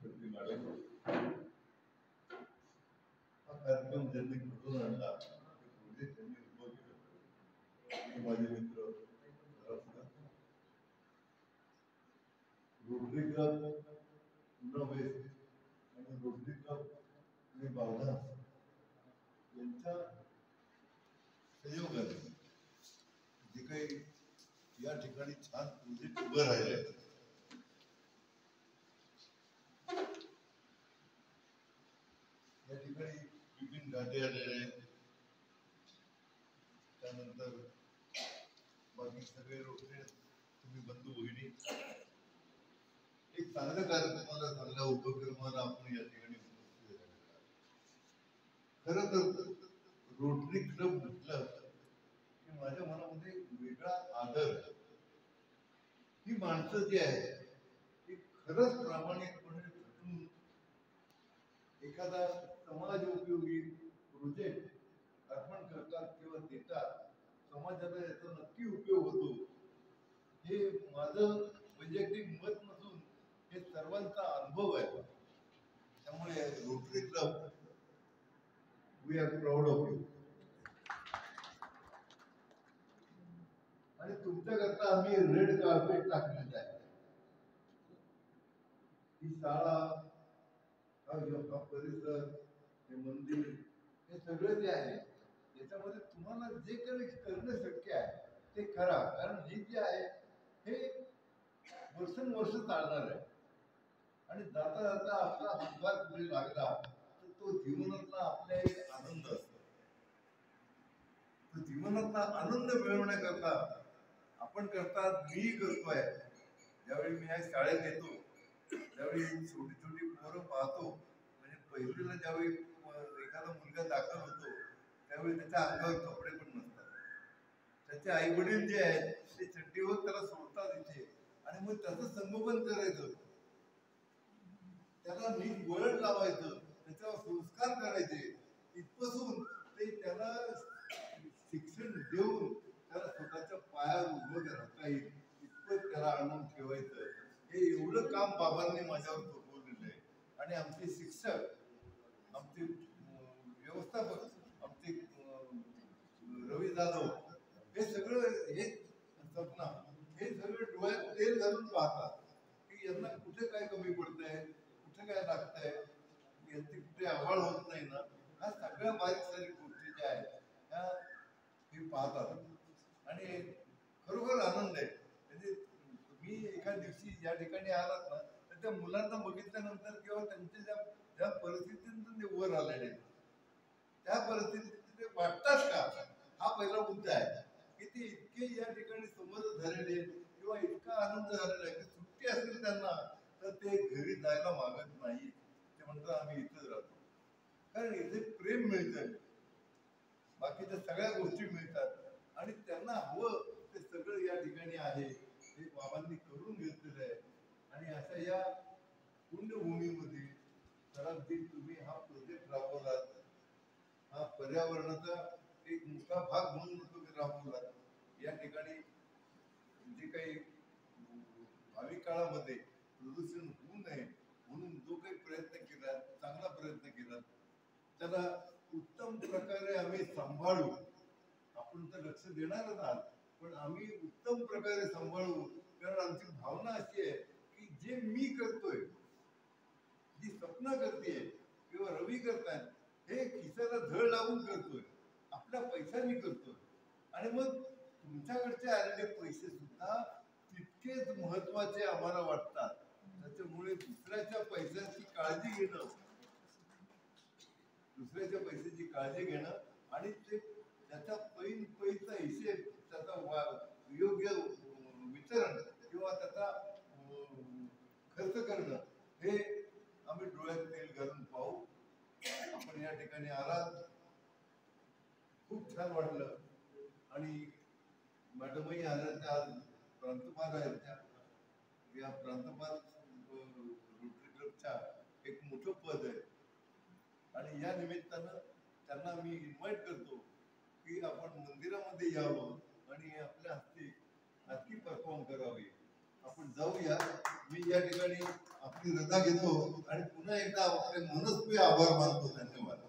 करते मॅडम हा कार्यक्रम ज्यांनी घडवून आणला त्यांनी उभं केलं माझे मित्र रोटरी क्लब आणि रोटरी क्लब आणि बावधा यांच्या संयोगाने जे काही या ठिकाणी छान प्रोजेक्ट उभं राहिले या ठिकाणी विपिन घाटे आलेले त्यानंतर बाकी सगळे रोटरी तुम्ही बंधू भगिनी एक चांगल्या कार्यक्रमाला चांगल्या उपक्रमाला आपण या ठिकाणी खरं तर रोटरी क्लब म्हटलं की माझ्या मनामध्ये वेगळा आदर ही माणसं जी आहे ती खरंच प्रामाणिकपणे झटून एखादा समाज उपयोगी प्रोजेक्ट अर्पण करतात किंवा देतात समाजाला याचा नक्की उपयोग होतो हे माझं वैयक्तिक मत नसून हे सर्वांचा अनुभव आहे त्यामुळे Rotary Club we are proud of you आणि तुमच्याकरता आम्ही रेड कार्पेट टाकलेलं आहे ही शाळा हा परिसर हे मंदिर हे सगळं जे आहे याच्यामध्ये तुम्हाला जे काही करणं शक्य आहे ते करा कारण हे जे आहे हे वर्षानुवर्ष चालणार आहे आणि जाता जाता आपला हातभार पुढे लागला तर तो जीवनातला आपल्या एक आनंद असतो तो जीवनातला आनंद मिळवण्याकरता आपण करतात मी करतोय ज्यावेळी मी या शाळेत येतो त्यावेळी छोटी छोटी पोरं पाहतो म्हणजे पहिलीला ज्यावेळी एखादा मुलगा दाखल होतो त्यावेळी त्याच्या अंगावर कपडे पण नसतात त्याचे आई वडील जे आहेत ते चड्डीवर त्याला सोडतात इथे आणि मग त्याचं संगोपन करायचं त्याला नीट वळण लावायचं त्याच्यावर संस्कार करायचे इथपासून ते त्याला शिक्षण देऊन त्याला स्वतःच्या पायावर उभं राहता येईल इतपत त्याला आणून ठेवायचं हे एवढं काम बाबांनी माझ्यावर सोपवलेलं आहे आणि आमचे शिक्षक आमचे व्यवस्थापक आमचे रवी जाधव हे सगळं हे सपना हे सगळं डोळ्यात तेल घालून पाहतात की यांना कुठे काय कमी पडतंय कुठे काय लागतंय यांची कुठे आव्हाड होत नाही ना ह्या सगळ्या बारीक सारीक गोष्टी ज्या आहेत ह्या हे पाहतात आणि खरोखर आनंद आहे म्हणजे तुम्ही एका दिवशी या ठिकाणी आलात ना तर त्या मुलांना बघितल्यानंतर किंवा त्यांच्या ज्या परिस्थितीतून ते वर आलेले त्या परिस्थितीत ते वाटतात का हा पहिला मुद्दा आहे की ते इतके या ठिकाणी समज झालेले किंवा इतका आनंद झालेला आहे की सुट्टी असेल त्यांना तर ते घरी जायला मागत नाही ते म्हणतात आम्ही इथंच राहतो कारण इथे प्रेम मिळतं बाकीच्या सगळ्या गोष्टी मिळतात आणि त्यांना हवं ते सगळं या ठिकाणी आहे हे बाबांनी करून घेतलेलं आहे आणि अशा या पुण्यभूमीमध्ये सरांची तुम्ही हा प्रोजेक्ट राबवलात हा पर्यावरणाचा एक मोठा भाग म्हणून तुम्ही राबवलात या ठिकाणी जे काही भावी काळामध्ये प्रदूषण होऊ नये म्हणून जो काही प्रयत्न केला चांगला प्रयत्न केला त्याला उत्तम प्रकारे आम्ही सांभाळू आपण तर लक्ष देणारच आहात पण आम्ही उत्तम प्रकारे सांभाळू कारण आमची भावना अशी आहे की जे मी करतोय जी स्वप्न करतेय किंवा रवी करतायत हे खिसाला झळ लावून करतोय आपल्या पैशांनी करतोय आणि मग तुमच्याकडचे आलेले पैसे सुद्धा तितकेच महत्वाचे आम्हाला वाटतात त्याच्यामुळे दुसऱ्याच्या पैशांची काळजी घेणं दुसऱ्याच्या पैशाची काळजी घेणं आणि ते त्याचा पैसा हिशेब त्याचा योग्य वितरण किंवा त्याचा खर्च करणं हे आम्ही डोळ्यात तेल घालून पाहू आपण या ठिकाणी आलात खूप छान वाटलं आणि मॅडमही आल्या त्या प्रांतपाल आहेत त्या या प्रांतपाल रोटरी क्लबच्या एक मोठं पद आहे आणि या निमित्तानं त्यांना मी इन्व्हाइट करतो की आपण मंदिरामध्ये यावं आणि आपल्या हस्ते नक्की परफॉर्म करावे आपण जाऊया मी या ठिकाणी मी रजा घेतो आणि पुन्हा एकदा आपले मनस्वी आभार मानतो. धन्यवाद.